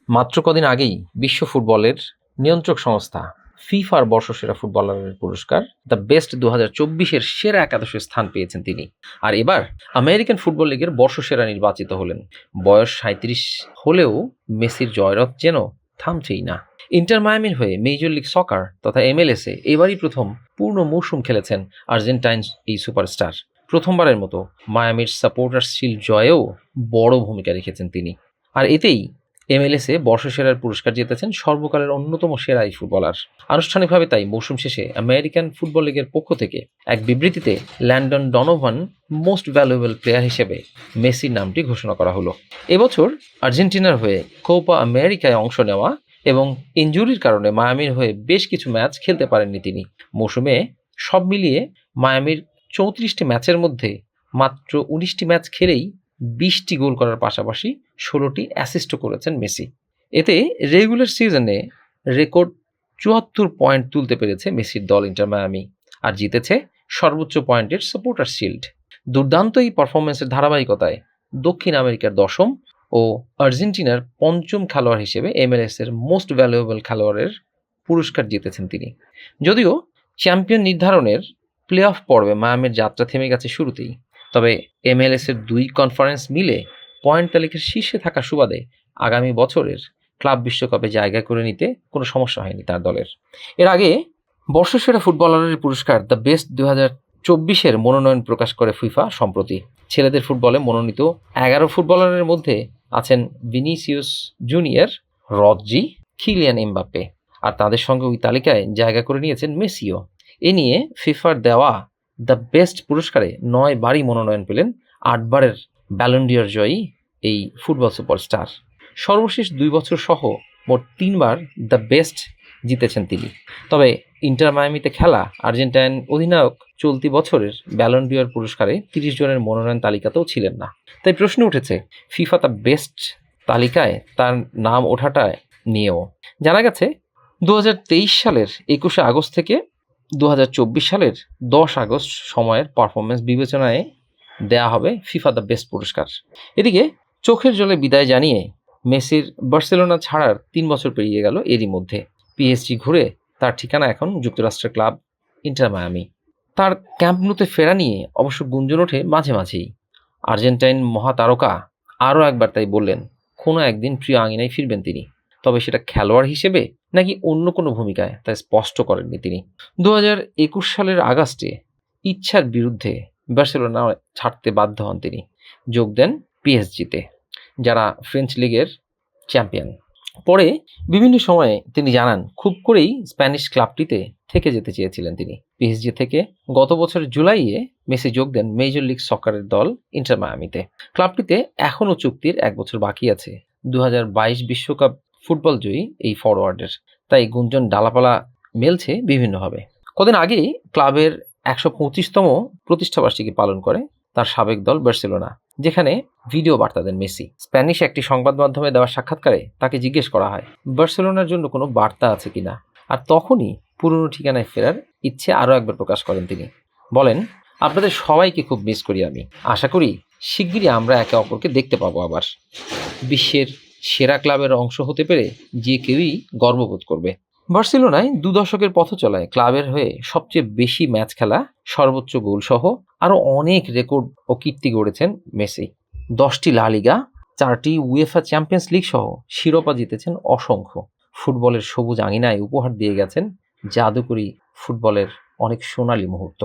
মাত্র কদিন আগেই বিশ্ব ফুটবলের নিয়ন্ত্রক সংস্থা ফিফার বর্ষসেরা ফুটবলারের পুরস্কার দ্য বেস্ট 2024-এর সেরা একাদশে স্থান পেয়েছেন তিনি। আর এবার আমেরিকান ফুটবল লিগের বর্ষসেরা নির্বাচিত হলেন। বয়স 37 হলেও মেসির জয়রথ যেন থামছেই না। ইন্টার মায়ামির হয়ে মেজর লিগ সকার তথা MLS-এ এবারই প্রথম পূর্ণ মৌসুম খেলেছেন আর্জেন্টাইন এই সুপারস্টার। প্রথমবারের মতো মায়ামির সাপোর্টার্স শিল্ড জয়েও বড় ভূমিকা রেখেছেন তিনি। আর এতেই MLS-এ বর্ষসেরার পুরস্কার জিতেছেন সর্বকালের অন্যতম সেরা এই ফুটবলার। আনুষ্ঠানিকভাবে তাই মৌসুম শেষে আমেরিকান ফুটবল লিগের পক্ষ থেকে এক বিবৃতিতে Landon Donovan most valuable player হিসেবে মেসির নামটি ঘোষণা করা হলো। এবছর আর্জেন্টিনার হয়ে কোপা আমেরিকায় অংশ নেওয়া এবং ইনজুরির কারণে মায়ামির হয়ে বেশ কিছু ম্যাচ খেলতে পারেননি তিনি। মৌসুমে সব মিলিয়ে মায়ামির 34টি ম্যাচের মধ্যে মাত্র 19টি ম্যাচ খেলেই 20টি গোল করার পাশাপাশি 16টি অ্যাসিস্টও করেছেন মেসি। এতে রেগুলার সিজনে রেকর্ড 74 পয়েন্ট তুলতে পেরেছে মেসির দল ইন্টার মায়ামি, আর জিতেছে সর্বোচ্চ পয়েন্টের সাপোর্টার শিল্ড। দুর্দান্ত এই পারফরমেন্সের ধারাবাহিকতায় দক্ষিণ আমেরিকার 10ম ও আর্জেন্টিনার 5ম খেলোয়াড় হিসেবে MLS-এর মোস্ট ভ্যালুয়েবল খেলোয়াড়ের পুরস্কার জিতেছেন তিনি। যদিও চ্যাম্পিয়ন নির্ধারণের প্লে অফ পর্বে মায়ামির যাত্রা থেমে গেছে শুরুতেই, তবে MLS-এর 2 কনফারেন্স মিলে পয়েন্ট তালিকার শীর্ষে থাকা সুবাদে আগামী বছরের ক্লাব বিশ্বকাপে জায়গা করে নিতে কোনো সমস্যা হয়নি তার দলের। এর আগে বর্ষসেরা ফুটবলারের পুরস্কার দ্য বেস্ট 2024-এর মনোনয়ন প্রকাশ করে ফিফা সম্প্রতি। ছেলেদের ফুটবলে মনোনীত 11 ফুটবলারের মধ্যে আছেন Vinicius Junior, Rodri, Kylian Mbappe, আর তাদের সঙ্গে ওই তালিকায় জায়গা করে নিয়েছেন মেসিও। এ নিয়ে ফিফার দেওয়া দ্য বেস্ট পুরস্কারে 9 বারই মনোনয়ন পেলেন 8 বারের ব্যালন ডি'র জয়ী এই ফুটবল সুপারস্টার। সর্বশেষ 2 বছর সহ মোট 3 বার দ্য বেস্ট জিতেছেন তিনি। তবে ইন্টার মায়ামিতে খেলা আর্জেন্টাইন অধিনায়ক চলতি বছরের ব্যালন ডি'র পুরস্কারে 30 জনের মনোনয়ন তালিকাতেও ছিলেন না। তাই প্রশ্ন উঠেছে ফিফা দ্য বেস্ট তালিকায় তার নাম ওঠাটা নিয়েও। জানা গেছে 2023 সালের 21শে আগস্ট থেকে 2024 সালের 10 আগস্ট সময়ের পারফরমেন্স বিবেচনায় দেয়া হবে ফিফা দ্য বেস্ট পুরস্কার। এদিকে চোখের জলে বিদায় জানিয়ে মেসির বার্সেলোনা ছাড়ার 3 বছর পেরিয়ে গেল এরই মধ্যে। PSG ঘুরে তার ঠিকানা এখন যুক্তরাষ্ট্রের ক্লাব ইন্টার মায়ামি। তার ক্যাম্প নুতে ফেরা নিয়ে অবশ্য গুঞ্জন ওঠে মাঝে মাঝেই। আর্জেন্টাইন মহাতারকা আরও একবার তাই বললেন কোনো একদিন প্রিয় আঙিনায় ফিরবেন তিনি, তবে সেটা খেলোয়াড় হিসেবে নাকি অন্য কোনো ভূমিকায় তা স্পষ্ট করেননি তিনি। 2021 সালের আগস্টে ইচ্ছার বিরুদ্ধে বার্সেলোনা ছাড়তে বাধ্য হন তিনি, যোগ দেন PSG-তে, যারা ফ্রেঞ্চ লিগের চ্যাম্পিয়ন। পরে বিভিন্ন সময়ে তিনি জানান খুব করেই স্প্যানিশ ক্লাবটিতে থেকে যেতে চেয়েছিলেন তিনি। PSG থেকে গত বছরের জুলাইয়ে মেসি যোগ দেন মেজর লিগ সকারের দল ইন্টার মায়ামিতে। ক্লাবটিতে এখনও চুক্তির 1 বছর বাকি আছে 2022 বিশ্বকাপ ফুটবল জয়ী এই ফরওয়ার্ডের। তাই গুঞ্জন ডালাপালা মেলছে বিভিন্নভাবে। কদিন আগেই ক্লাবের 125তম প্রতিষ্ঠাবার্ষিকী পালন করে তার সাবেক দল বার্সেলোনা, যেখানে ভিডিও বার্তা দেন মেসি। স্প্যানিশ একটি সংবাদ মাধ্যমে দেওয়া সাক্ষাৎকারে তাকে জিজ্ঞেস করা হয় বার্সেলোনার জন্য কোনো বার্তা আছে কিনা, আর তখনই পুরনো ঠিকানায় ফেরার ইচ্ছে আরও একবার প্রকাশ করেন তিনি। বলেন, আপনাদের সবাইকে খুব মিস করি আমি। আশা করি শিগগিরই আমরা একে অপরকে দেখতে পাবো আবার। বিশ্বের সেরা ক্লাবের অংশ হতে পেরে যে কেউই গর্ববোধ করবে। বার্সেলোনায় 2 দশকের পথ চলায় ক্লাবের হয়ে সবচেয়ে বেশি ম্যাচ খেলা, সর্বোচ্চ গোল সহ আরও অনেক রেকর্ড ও কীর্তি গড়েছেন মেসি। 10টি লা লিগা, 4টি উয়েফা চ্যাম্পিয়ন্স লিগ সহ শিরোপা জিতেছেন অসংখ্য। ফুটবলের সবুজ আঙিনায় উপহার দিয়ে গেছেন জাদুকরী ফুটবলের অনেক সোনালী মুহূর্ত।